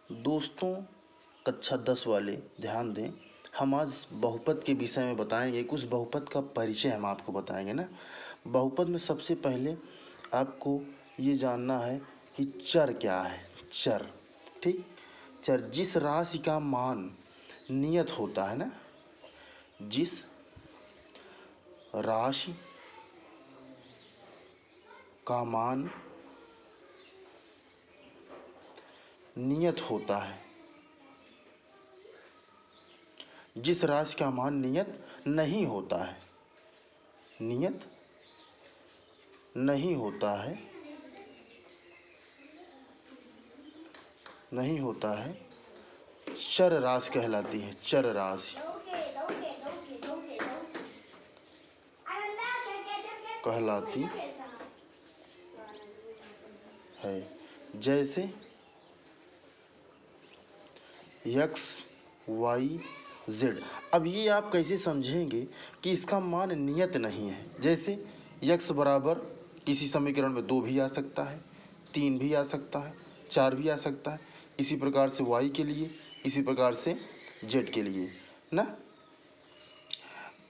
दोस्तों, कक्षा 10 वाले ध्यान दें। हम आज बहुपद के विषय में बताएंगे, कुछ बहुपद का परिचय हम आपको बताएंगे ना। बहुपद में सबसे पहले आपको ये जानना है कि चर क्या है। चर, ठीक। चर जिस राशि का मान नियत होता है ना, जिस राशि का मान नियत होता है, जिस राशि का मान नियत नहीं होता है, नियत नहीं होता है, नहीं होता है, चर राशि कहलाती है। चर राशि कहलाती है। जैसे एक्स वाई जेड। अब ये आप कैसे समझेंगे कि इसका मान नियत नहीं है। जैसे एक्स बराबर किसी समीकरण में 2 भी आ सकता है, 3 भी आ सकता है, 4 भी आ सकता है। इसी प्रकार से वाई के लिए, इसी प्रकार से जेड के लिए ना।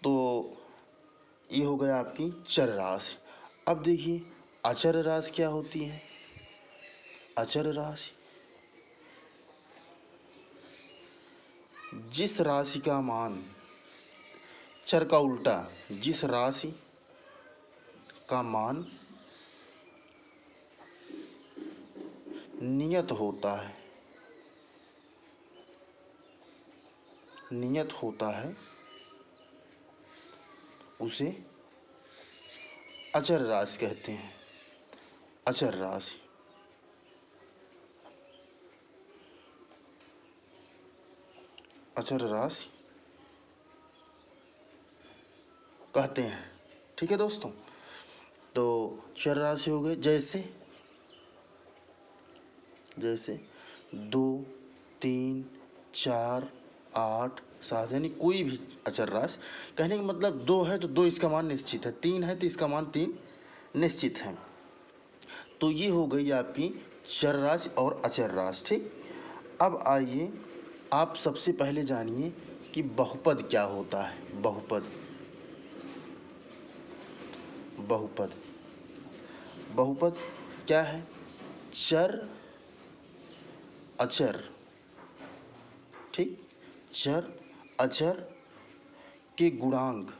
तो ये हो गया आपकी चर राशि। अब देखिए अचर राशि क्या होती है। अचर राशि जिस राशि का मान, चर का उल्टा, जिस राशि का मान नियत होता है, नियत होता है, उसे अचर राशि कहते हैं। अचर राशि, अचर राशि कहते हैं। ठीक है दोस्तों। तो चर राशि हो गए जैसे 2, 3, 4, 8, 7, यानी कोई भी अचर राशि। कहने का मतलब 2 है तो 2 इसका मान निश्चित है, 3 है तो इसका मान 3 निश्चित है। तो ये हो गई आपकी चर राशि और अचर राशि। ठीक। अब आइए आप सबसे पहले जानिए कि बहुपद क्या होता है। बहुपद, बहुपद, बहुपद क्या है। चर अचर, ठीक, चर अचर के गुणांक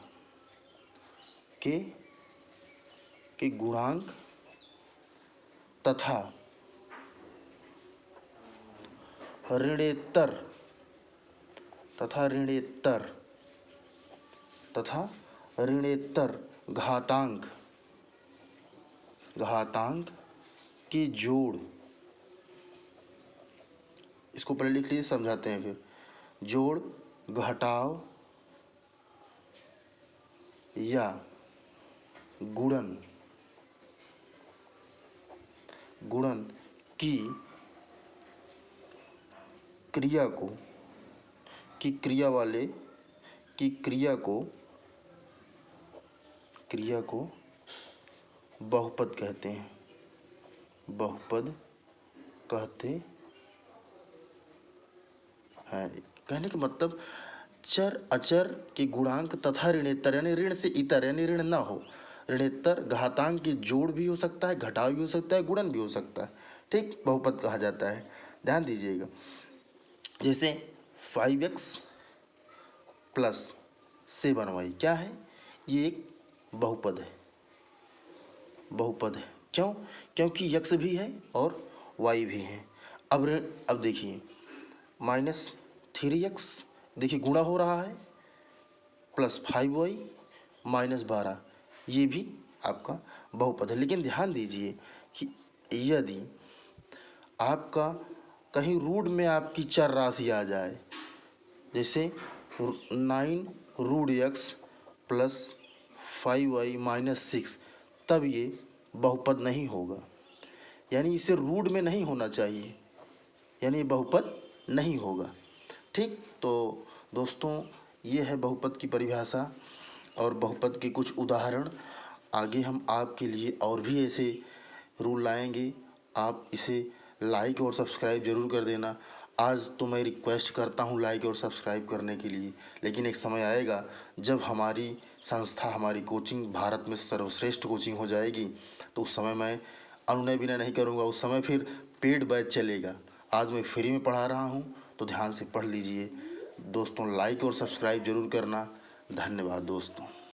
के गुणांक तथा ऋणेतर तथा ऋणेतर घातांक के जोड़। इसको पहले लिख लीजिए, समझाते हैं फिर। जोड़, घटाव या गुणन की क्रिया को, की क्रिया को बहुपद कहते हैं। बहुपद कहते हैं। कहने का मतलब चर अचर के गुणांक तथा ऋणेतर, यानी ऋण से इतर, यानी ऋण ना हो, ऋणेतर घातांक के जोड़ भी हो सकता है, घटाव भी हो सकता है, गुणन भी हो सकता है। ठीक, बहुपद कहा जाता है। ध्यान दीजिएगा। जैसे 5x प्लस 7y क्या है, ये एक बहुपद है। बहुपद है क्यों? क्योंकि x भी है और y भी है। अब देखिए -3x, देखिए गुणा हो रहा है, प्लस 5y -12, ये भी आपका बहुपद है। लेकिन ध्यान दीजिए कि यदि आपका कहीं रूट में आपकी चर राशि आ जाए, जैसे 9√x प्लस 5y -6, तब ये बहुपद नहीं होगा। यानी इसे रूट में नहीं होना चाहिए, यानी बहुपद नहीं होगा। ठीक। तो दोस्तों, ये है बहुपद की परिभाषा और बहुपद के कुछ उदाहरण। आगे हम आपके लिए और भी ऐसे रूल लाएंगे। आप इसे लाइक और सब्सक्राइब जरूर कर देना। आज तो मैं रिक्वेस्ट करता हूँ लाइक और सब्सक्राइब करने के लिए, लेकिन एक समय आएगा जब हमारी संस्था, हमारी कोचिंग भारत में सर्वश्रेष्ठ कोचिंग हो जाएगी, तो उस समय मैं अनुनय विनय नहीं करूँगा। उस समय फिर पेड बैच चलेगा। आज मैं फ्री में पढ़ा रहा हूँ, तो ध्यान से पढ़ लीजिए दोस्तों। लाइक और सब्सक्राइब जरूर करना। धन्यवाद दोस्तों।